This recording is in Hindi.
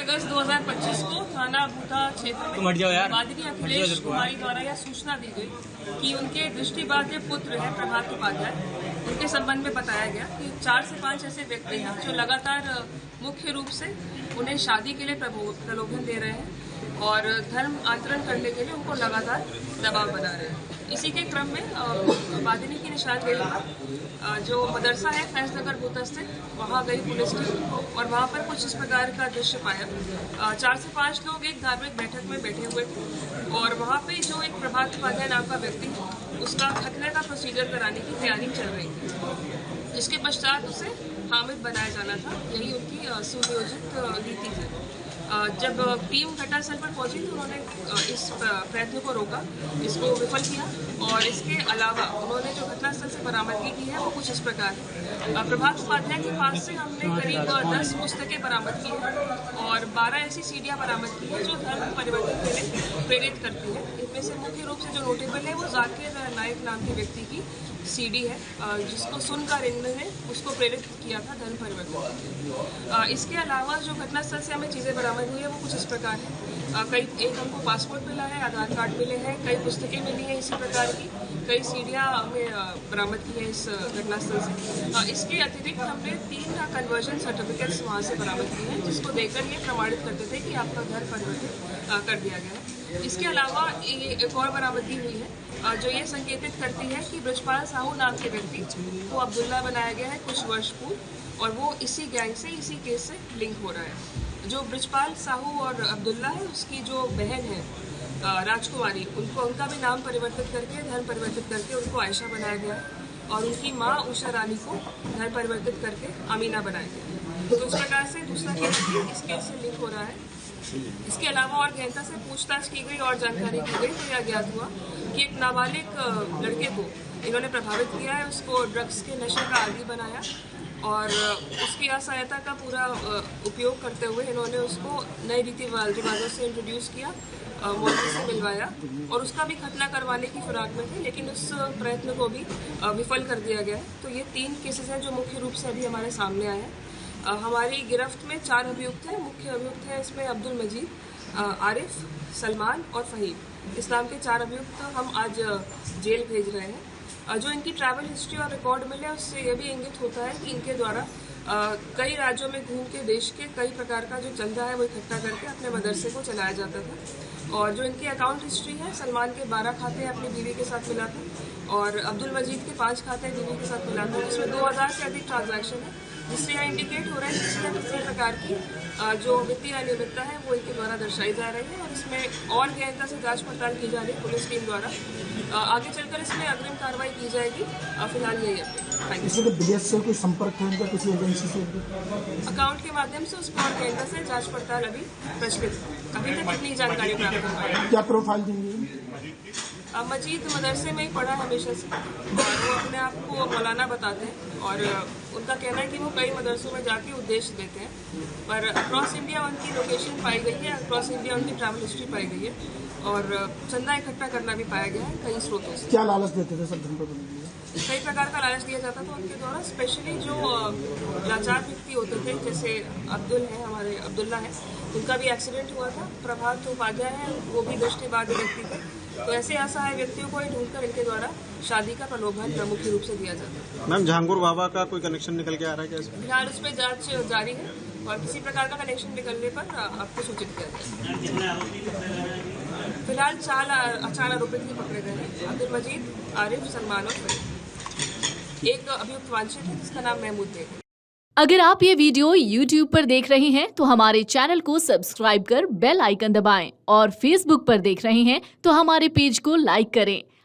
अगस्त 2025 को थाना बूथा क्षेत्र में बादिनी अखिलेश कुमारी द्वारा यह सूचना दी गई कि उनके दृष्टिबाध्य पुत्र है प्रभात उपाध्याय, उनके संबंध में बताया गया कि 4 से 5 ऐसे व्यक्ति हैं जो लगातार मुख्य रूप से उन्हें शादी के लिए प्रलोभन दे रहे हैं और धर्म आंतरण करने के लिए उनको लगातार दबाव बना रहे हैं। इसी के क्रम में बादिनी की निशानदेही जो मदरसा है फैजनगर बूथा स्थित, वहाँ गई पुलिस टीम और वहाँ पर कुछ इस प्रकार का दृश्य पाया। 4 से 5 लोग एक धार्मिक बैठक में बैठे हुए थे और वहाँ पे जो एक प्रभात उपाध्याय नाम का व्यक्ति है उसका खतने का प्रोसीजर कराने की तैयारी चल रही थी, जिसके पश्चात उसे हामिद बनाया जाना था। यही उनकी सुनियोजित नीति है। जब टीम घटनास्थल पर पहुंची तो उन्होंने इस प्रयत्न को रोका, इसको विफल किया और इसके अलावा उन्होंने जो घटनास्थल से बरामदगी की है वो कुछ इस प्रकार है। प्रभात उपाध्याय के पास से हमने करीब 10 पुस्तकें बरामद की है और 12 ऐसी सीडियां बरामद की है जो धर्म परिवर्तन के लिए प्रेरित करती है। इनमें से मुख्य रूप से जो नोटेबल है वो जाकिर नायक नाम के व्यक्ति की सीडी है, जिसको सुनकर इन्होंने उसको प्रेरित किया था धर्म परिवर्तन। इसके अलावा जो घटनास्थल से हमें चीज़ें बरामद हुई है वो कुछ इस प्रकार है। एक हमको पासपोर्ट मिला है, आधार कार्ड मिले हैं, कई पुस्तकें मिली हैं इसी प्रकार की, कई सीडियाँ हमें बरामद की है इस घटनास्थल से। इसके अतिरिक्त हमने 3 कन्वर्जन सर्टिफिकेट्स वहाँ से बरामद किए हैं, जिसको देकर ये प्रमाणित करते थे कि आपका धर्म परिवर्तन कर दिया गया है। इसके अलावा एक और बरामदगी हुई है जो ये संकेतित करती है कि ब्रजपाल साहू नाम के व्यक्ति को अब्दुल्ला बनाया गया है कुछ वर्ष पूर्व और वो इसी गैंग से, इसी केस से लिंक हो रहा है। जो ब्रजपाल साहू और अब्दुल्ला है उसकी जो बहन है राजकुमारी, उनका भी नाम परिवर्तित करके, धर्म परिवर्तित करके उनको आयशा बनाया गया है और उनकी माँ उषा रानी को धर्म परिवर्तित करके अमीना बनाया गया। तो इस प्रकार से दूसरा केस भी इस केस से लिंक हो रहा है। इसके अलावा और गहनता से पूछताछ की गई और जानकारी की गई तो यह ज्ञात हुआ कि एक नाबालिग लड़के को इन्होंने प्रभावित किया है, उसको ड्रग्स के नशे का आदी बनाया और उसकी असहायता का पूरा उपयोग करते हुए इन्होंने उसको नई रीति रिवाजों से इंट्रोड्यूस किया, मौलवी से मिलवाया और उसका भी खतना करवाने की फिराक में थे, लेकिन उस प्रयत्न को भी विफल कर दिया गया है। तो ये 3 केसेस हैं जो मुख्य रूप से अभी हमारे सामने आए हैं। हमारी गिरफ्त में 4 अभियुक्त हैं। मुख्य अभियुक्त हैं इसमें अब्दुल मजीद, आरिफ, सलमान और फहीम। इस नाम के 4 अभियुक्त हम आज जेल भेज रहे हैं। जो इनकी ट्रैवल हिस्ट्री और रिकॉर्ड मिले उससे यह भी इंगित होता है कि इनके द्वारा कई राज्यों में घूम के देश के कई प्रकार का जो चंदा है वो इकट्ठा करके अपने मदरसे को चलाया जाता था। और जो इनकी अकाउंट हिस्ट्री है, सलमान के 12 खाते अपनी बीवी के साथ मिला था और अब्दुल मजीद के 5 खाते बीवी के साथ मिला था, जिसमें 2000 से अधिक ट्रांजैक्शन है, जिससे यहाँ इंडिकेट हो रहा है कि किसी प्रकार की जो वित्तीय अनियमितता है वो इनके द्वारा दर्शाई जा रही है और इसमें और गहनता से जांच पड़ताल की जा रही है पुलिस टीम द्वारा। आगे चलकर इसमें अग्रिम कार्रवाई की जाएगी। फिलहाल यही अपडेट। से कोई संपर्क है उनका किसी एजेंसी से? अकाउंट के माध्यम से उसको और गहनता से जांच पड़ताल अभी प्रचलित है। अभी तक इतनी जानकारी प्राप्त हो पाई है। क्या प्रोफाइल देंगे? मजीद मदरसे में ही पढ़ा है हमेशा से और वो अपने आप को मौलाना बताते हैं और उनका कहना है कि वो कई मदरसों में जाके उद्देश्य देते हैं, पर अक्रॉस इंडिया उनकी लोकेशन पाई गई है, अक्रॉस इंडिया उनकी ट्रैवल हिस्ट्री पाई गई है और चंदा इकट्ठा करना भी पाया गया है कई स्रोतों से। क्या लालच देते थे सब? कई प्रकार का लालच दिया जाता था उनके द्वारा। स्पेशली जो लाचार व्यक्ति होते थे, जैसे हमारे अब्दुल्ला है, उनका भी एक्सीडेंट हुआ था। प्रभात उपाध्याय है, वो भी दृष्टिबाध्य व्यक्ति थे। तो ऐसे असहाय व्यक्तियों को ही ढूंढकर इनके द्वारा शादी का प्रलोभन मुख्य रूप से दिया जाता है। मैम, जहांगीर बाबा का कोई कनेक्शन निकल के आ रहा है क्या? फिलहाल उसमें जांच जारी है और किसी प्रकार का कनेक्शन निकलने पर आपको सूचित किया जाएगा। फिलहाल 4 आरोपित ही पकड़े गए हैं, अब्दुल मजीद, आरिफ, सलमान और फरीद। एक अभियुक्त वांछित है जिसका नाम महमूद बेग है। अगर आप ये वीडियो YouTube पर देख रहे हैं तो हमारे चैनल को सब्सक्राइब कर बेल आइकन दबाएं और Facebook पर देख रहे हैं तो हमारे पेज को लाइक करें।